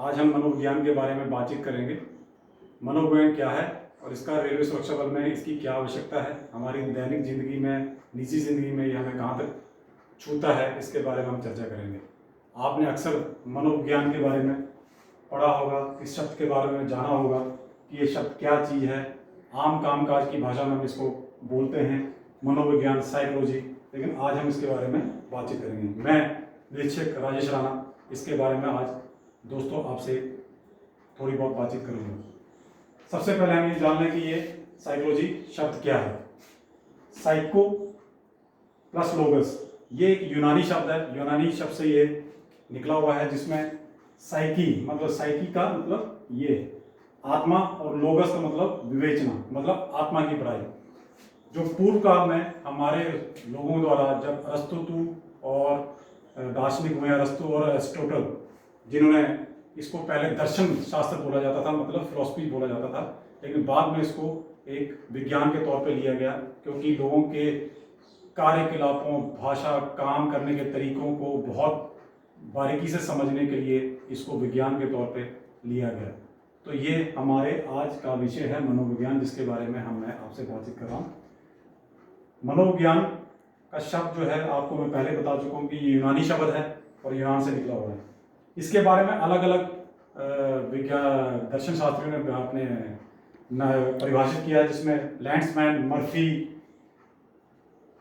आज हम मनोविज्ञान के बारे में बातचीत करेंगे। मनोविज्ञान क्या है और इसका रेलवे सुरक्षा बल में इसकी क्या आवश्यकता है, हमारी दैनिक जिंदगी में, निजी जिंदगी में ये हमें कहाँ तक छूता है, इसके बारे में हम चर्चा करेंगे। आपने अक्सर मनोविज्ञान के बारे में पढ़ा होगा, इस शब्द के बारे में जाना होगा कि ये शब्द क्या चीज़ है। आम कामकाज की भाषा में हम इसको बोलते हैं मनोविज्ञान, साइकोलॉजी, लेकिन आज हम इसके बारे में बातचीत करेंगे। मैं निरीक्षक राजेश राणा इसके बारे में आज दोस्तों आपसे थोड़ी बहुत बातचीत करूँगा। सबसे पहले हम ये जान लें कि ये साइकोलॉजी शब्द क्या है। साइको प्लस लोगस, ये एक यूनानी शब्द है। यूनानी शब्द से ये निकला हुआ है, जिसमें साइकी मतलब साइकी का मतलब ये आत्मा और लोगस का मतलब विवेचना, मतलब आत्मा की पढ़ाई। जो पूर्व काल में हमारे लोगों द्वारा, जब अरस्तु और दार्शनिक हुए, अरस्तु और एरिस्टोटल, जिन्होंने इसको पहले दर्शन शास्त्र बोला जाता था, मतलब फिलॉसफी बोला जाता था, लेकिन बाद में इसको एक विज्ञान के तौर पे लिया गया, क्योंकि लोगों के कार्यकलापों, भाषा, काम करने के तरीकों को बहुत बारीकी से समझने के लिए इसको विज्ञान के तौर पे लिया गया। तो ये हमारे आज का विषय है मनोविज्ञान, जिसके बारे में मैं आपसे बातचीत कर रहा हूँ। मनोविज्ञान का शब्द जो है, आपको मैं पहले बता चुका हूँ कि ये यूनानी शब्द है और यूनान से निकला हुआ है। इसके बारे में अलग अलग विज्ञान दर्शन शास्त्रियों ने अपने परिभाषित किया है, जिसमें लैंड्समैन, मर्फी,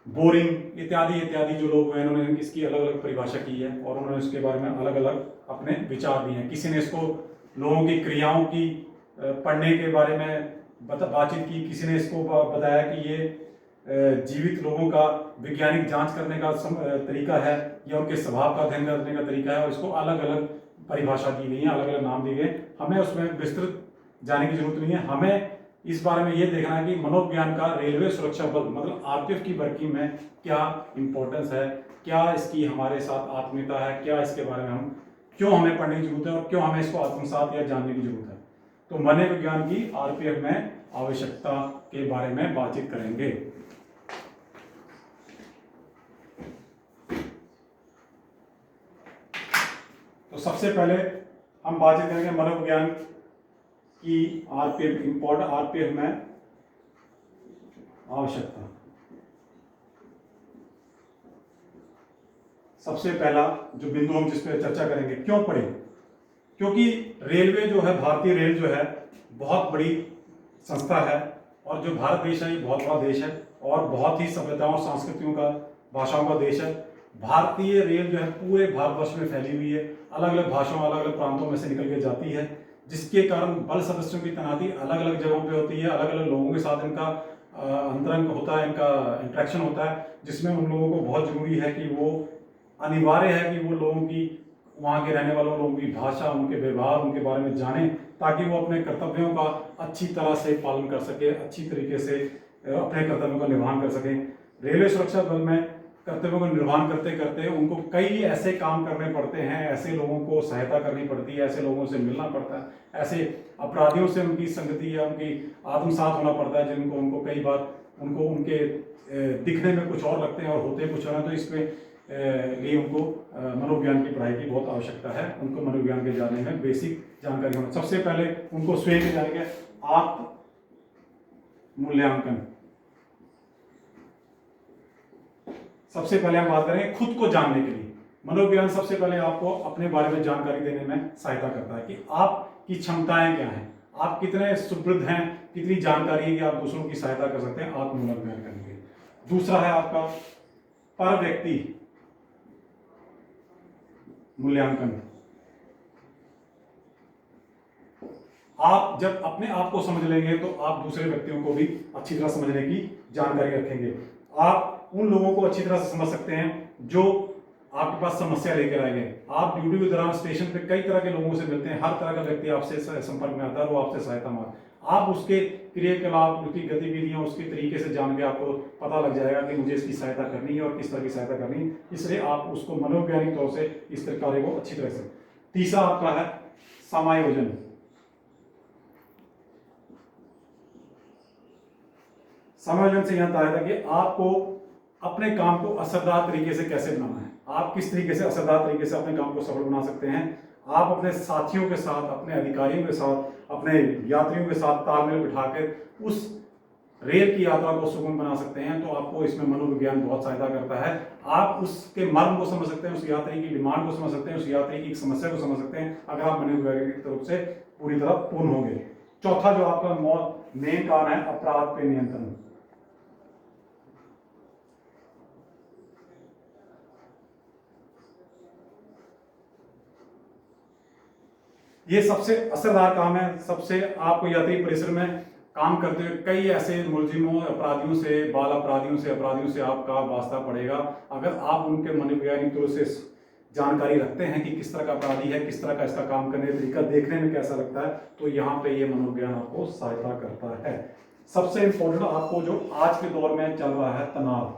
बोरिंग इत्यादि इत्यादि जो लोग हैं, उन्होंने इसकी अलग अलग परिभाषा की है और उन्होंने इसके बारे में अलग अलग अपने विचार दिए हैं। किसी ने इसको लोगों की क्रियाओं की पढ़ने के बारे में बातचीत की, किसी ने इसको बताया कि ये जीवित लोगों का वैज्ञानिक जांच करने का तरीका है, या उनके स्वभाव का अध्ययन करने का तरीका है, और इसको अलग अलग परिभाषा दी गई है, अलग अलग नाम दिए गए। हमें उसमें विस्तृत जाने की जरूरत नहीं है। हमें इस बारे में ये देखना है कि मनोविज्ञान का रेलवे सुरक्षा बल मतलब आरपीएफ की वर्किंग में क्या इंपॉर्टेंस है, क्या इसकी हमारे साथ आत्मीयता है, क्या इसके बारे में हम क्यों हमें पढ़ने की जरूरत है और क्यों हमें इसको आत्मसात या जानने की जरूरत है। तो मनोविज्ञान की आरपीएफ में आवश्यकता के बारे में बातचीत करेंगे। तो सबसे पहले हम बातचीत करेंगे मनोविज्ञान की आरपीएफ, इंपॉर्टेंट आरपीएफ में आवश्यकता। सबसे पहला जो बिंदु हम जिस पे चर्चा करेंगे, क्यों पढ़े, क्योंकि रेलवे जो है, भारतीय रेल जो है, बहुत बड़ी संस्था है, और जो भारत देश है ये बहुत बड़ा देश है और बहुत ही सभ्यताओं, संस्कृतियों का, भाषाओं का देश है। भारतीय रेल जो है पूरे भारतवर्ष में फैली हुई है, अलग अलग भाषाओं, अलग अलग प्रांतों में से निकल के जाती है, जिसके कारण बल सदस्यों की तैनाती अलग अलग जगहों पे होती है, अलग अलग लोगों के साथ इनका अंतरंग होता है, इनका इंट्रैक्शन होता है, जिसमें उन लोगों को बहुत जरूरी है कि वो, अनिवार्य है कि वो लोगों की, वहाँ के रहने वालों लोगों की भाषा, उनके व्यवहार, उनके बारे में जानें, ताकि वो अपने कर्तव्यों का अच्छी तरह से पालन कर सके, अच्छी तरीके से अपने कर्तव्यों का निर्वहन कर सकें। रेलवे सुरक्षा बल में कर्तव्यों का निर्वहन करते करते उनको कई ऐसे काम करने पड़ते हैं, ऐसे लोगों को सहायता करनी पड़ती है, ऐसे लोगों से मिलना पड़ता है, ऐसे अपराधियों से उनकी संगति या उनकी आत्मसात होना पड़ता है, जिनको उनको कई बार उनको उनके दिखने में कुछ और लगते हैं और होते कुछ और हैं। तो इसमें लिए उनको मनोविज्ञान की पढ़ाई की बहुत आवश्यकता है। उनको मनोविज्ञान के जाने में बेसिक जानकारी होना। सबसे पहले उनको स्वयं के जानेंगे आत्म मूल्यांकन। सबसे पहले हम बात करेंगे खुद को जानने के लिए। मनोविज्ञान सबसे पहले आपको अपने बारे में जानकारी देने में सहायता करता है कि आपकी क्षमताएं क्या हैं, आप कितने सुदृढ़ हैं, कितनी जानकारी है कि आप दूसरों की सहायता कर सकते हैं आत्म मूल्यांकन करने के लिए। दूसरा है आपका पर व्यक्ति मूल्यांकन। आप जब अपने आप को समझ लेंगे तो आप दूसरे व्यक्तियों को भी अच्छी तरह समझने की जानकारी रखेंगे। आप उन लोगों को अच्छी तरह से समझ सकते हैं जो आपके पास समस्या लेकर आएंगे। आप ड्यूटी के दौरान स्टेशन पे कई तरह के लोगों से मिलते हैं, हर तरह का व्यक्ति आपसे संपर्क में आता है, वो आपसे सहायता मांग, आप उसके क्रियाकलाप, उसकी गतिविधियां, उसके तरीके से जान के आपको पता लग जाएगा कि मुझे इसकी सहायता करनी है और किस तरह की सहायता करनी है। इसलिए आप उसको मनोवैज्ञानिक तौर से इस तरह कार्य को अच्छी तरह से। तीसरा आपका है समायोजन। समायोजन से यह आता है कि आपको अपने काम को असरदार तरीके से कैसे बनाना है, आप किस तरीके से असरदार तरीके से अपने काम को सफल बना सकते हैं। आप अपने साथियों के साथ, अपने अधिकारियों के साथ, अपने यात्रियों के साथ तालमेल बिठाकर उस रेल की यात्रा को सुगम बना सकते हैं। तो आपको इसमें मनोविज्ञान बहुत सहायता करता है। आप उसके मर्म को समझ सकते हैं, उस यात्री की डिमांड को समझ सकते हैं, उस यात्री की समस्या को समझ सकते हैं, अगर आप मनोवैज्ञानिक रूप से पूरी तरह पूर्ण होंगे। चौथा जो आपका मेन कारण है, अपराध पे नियंत्रण। ये सबसे असरदार काम है। सबसे आपको यात्री परिसर में काम करते हुए कई ऐसे मुलजिमों, अपराधियों से, बाल अपराधियों से आपका वास्ता पड़ेगा। अगर आप उनके मनोवैज्ञानिक तौर से जानकारी रखते हैं कि किस तरह का अपराधी है, किस तरह का इसका काम करने का तरीका, देखने में कैसा लगता है, तो यहाँ पे ये मनोविज्ञान आपको सहायता करता है। सबसे इंपॉर्टेंट आपको जो आज के दौर में चल रहा है, तनाव।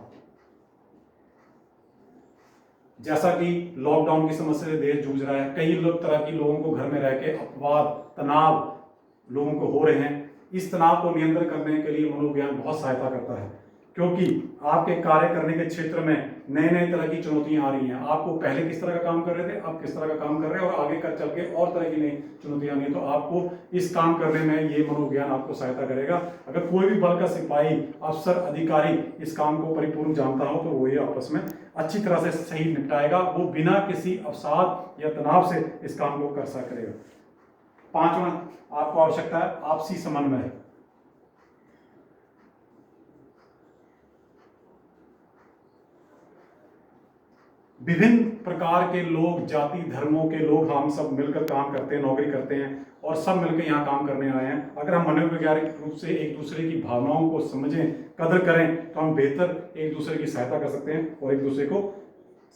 जैसा कि लॉकडाउन की समस्या से देश जूझ रहा है, कई तरह की लोगों को घर में रह के अपवाद, तनाव लोगों को हो रहे हैं। इस तनाव को नियंत्रण करने के लिए मनोविज्ञान बहुत सहायता करता है, क्योंकि आपके कार्य करने के क्षेत्र में नए नए तरह की चुनौतियां आ रही हैं। आपको पहले किस तरह का काम कर रहे थे, अब किस तरह का काम कर रहे हैं, और आगे कर चल के और तरह की नई चुनौतियां आनी है। तो आपको इस काम करने में ये मनोविज्ञान आपको सहायता करेगा। अगर कोई भी बल का सिपाही, अफसर, अधिकारी इस काम को परिपूर्ण जानता हो, तो वो ये आपस में अच्छी तरह से सही निपटाएगा। वो बिना किसी अवसाद या तनाव से इस काम को कर सकेगा। पांचवा आपको आवश्यकता है आपसी समन्वय। विभिन्न प्रकार के लोग, जाति धर्मों के लोग, हम सब मिलकर काम करते हैं, नौकरी करते हैं, और सब मिलकर यहाँ काम करने आए हैं। अगर हम मनोवैज्ञानिक रूप से एक दूसरे की भावनाओं को समझें, कदर करें, तो हम बेहतर एक दूसरे की सहायता कर सकते हैं और एक दूसरे को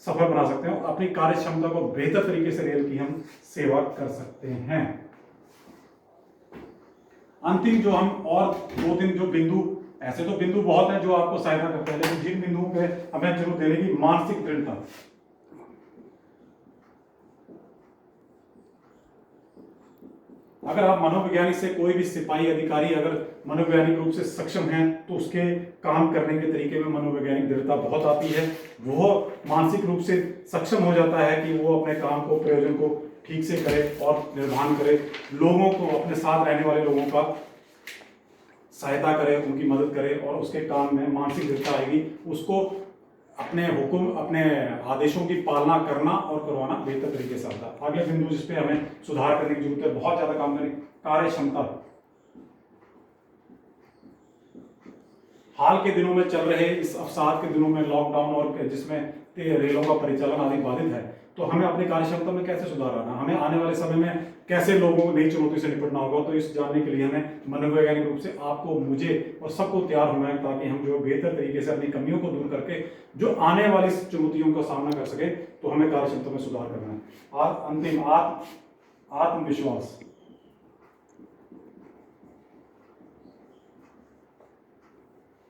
सफल बना सकते हैं। अपनी कार्य क्षमता को बेहतर तरीके से रेल की हम सेवा कर सकते हैं। अंतिम जो हम और 2-3 जो बिंदु, ऐसे तो बिंदु बहुत हैं जो आपको सहायता करते हैं, लेकिन जिन बिंदुओं पे हमें जरूर देने की, मानसिक दृढ़ता। अगर आप मनोवैज्ञानिक से, कोई भी सिपाही अधिकारी अगर मनोवैज्ञानिक रूप से सक्षम है, तो उसके काम करने के तरीके में मनोवैज्ञानिक दृढ़ता बहुत आती है। वो मानसिक रूप से सक्षम हो जाता है कि वो अपने काम को, प्रयोजन को ठीक से करे और निर्वहन करे, लोगों को, अपने साथ रहने वाले लोगों का सहायता करे, उनकी मदद करे, और उसके काम में मानसिक दृढ़ता आएगी। उसको अपने हुक्म, अपने आदेशों की पालना करना और करवाना बेहतर तरीके से आता है। अगले बिंदु जिस पे हमें सुधार करने की जरूरत है, बहुत ज्यादा काम करने, कार्य क्षमता। हाल के दिनों में चल रहे इस अवसाद के दिनों में, लॉकडाउन और जिसमें रेलों का परिचालन आदि बाधित है, तो हमें अपनी कार्य क्षमता में कैसे सुधार आना, हमें आने वाले समय में कैसे लोगों को नई चुनौती से निपटना होगा, तो इस जानने के लिए हमें मनोवैज्ञानिक रूप से आपको, मुझे और सबको तैयार होना है, ताकि हम जो बेहतर तरीके से अपनी कमियों को दूर करके जो आने वाली चुनौतियों का सामना कर सके, तो हमें कार्य क्षमता में सुधार करना है। और अंतिम, आत्मविश्वास।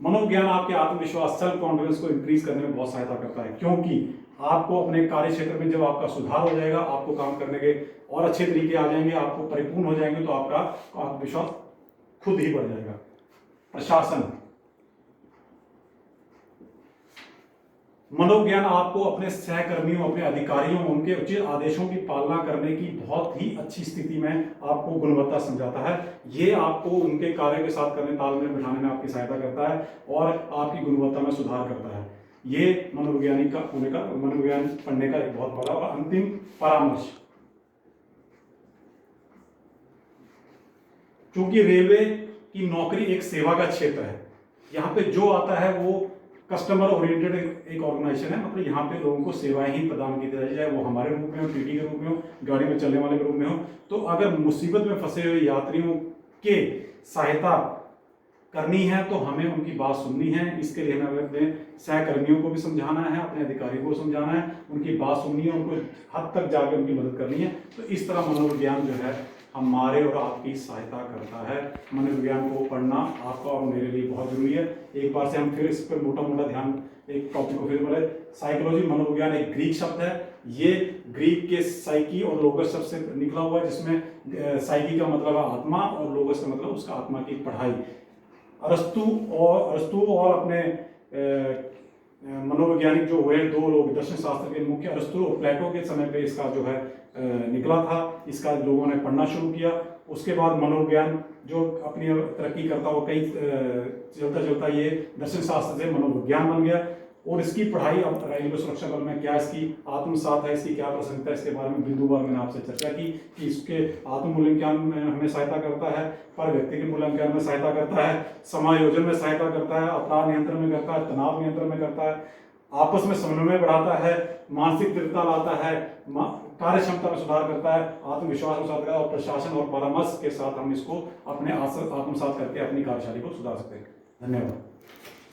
मनोविज्ञान आपके आत्मविश्वास, सेल्फ कॉन्फिडेंस को इंक्रीज करने में बहुत सहायता करता है, क्योंकि आपको अपने कार्य क्षेत्र में जब आपका सुधार हो जाएगा, आपको काम करने के और अच्छे तरीके आ जाएंगे, आपको परिपूर्ण हो जाएंगे, तो आपका आत्मविश्वास खुद ही बढ़ जाएगा। प्रशासन। मनोविज्ञान आपको अपने सहकर्मियों, अपने अधिकारियों, उनके उचित आदेशों की पालना करने की बहुत ही अच्छी स्थिति में आपको गुणवत्ता समझाता है। ये आपको उनके कार्य के साथ करने, तालमेल बिठाने में आपकी सहायता करता है और आपकी गुणवत्ता में सुधार करता है। ये मनोवैज्ञानिक का होने का, मनोविज्ञान पढ़ने का एक बहुत बड़ा। और अंतिम, परामर्श। क्योंकि रेलवे की नौकरी एक सेवा का क्षेत्र है, यहाँ पे जो आता है वो कस्टमर ओरिएंटेड एक ऑर्गेनाइजेशन है। मतलब यहाँ पे लोगों को सेवाएं ही प्रदान की जाए, चाहे वो हमारे रूप में हो, टीटी के रूप में हो, गाड़ी में चलने वाले के रूप में हो। तो अगर मुसीबत में फंसे हुए यात्रियों के सहायता करनी है, तो हमें उनकी बात सुननी है। इसके लिए हमें अपने सहकर्मियों को भी समझाना है, अपने अधिकारियों को समझाना है, उनकी बात सुननी है, उनको हद तक जाकर उनकी मदद करनी है। तो इस तरह मनोविज्ञान जो है हमारे और आपकी सहायता करता है। मनोविज्ञान को पढ़ना आपका और मेरे लिए बहुत जरूरी है। एक बार से हम फिर इस पर मोटा मोटा ध्यान, एक टॉपिक को फिर बोले। साइकोलॉजी, मनोविज्ञान एक ग्रीक शब्द है। ये ग्रीक के साइकी और लोगस शब्द से निकला हुआ है, जिसमें साइकी का मतलब है आत्मा और लोगस का मतलब उसका आत्मा की पढ़ाई। अरस्तु और अपने मनोवैज्ञानिक जो हुए दो लोग दर्शन शास्त्र के मुख्य अरस्तु और प्लेटो के समय पे इसका जो है निकला था। इसका लोगों ने पढ़ना शुरू किया। उसके बाद मनोविज्ञान जो अपनी तरक्की करता वो कई चलता चलता ये दर्शन शास्त्र से मनोविज्ञान बन गया। और इसकी पढ़ाई अब रेलवे सुरक्षा बल में क्या इसकी आत्मसात है, इसकी क्या प्रासंगिकता है, इसके बारे में बिंदुवार मैंने आपसे चर्चा की कि इसके आत्म मूल्यांकन में हमें सहायता करता है, पर व्यक्ति के मूल्यांकन में सहायता करता है, समायोजन में सहायता करता है, अपराध नियंत्रण में करता है, तनाव नियंत्रण में करता है, आपस में समन्वय बढ़ाता है, मानसिक दृढ़ता लाता है, कार्य क्षमता में सुधार करता है, आत्मविश्वास में सुधार करता है और प्रशासन और परामर्श के साथ हम इसको अपने आत्मसात करके अपनी कार्यशैली को सुधार सकते हैं। धन्यवाद।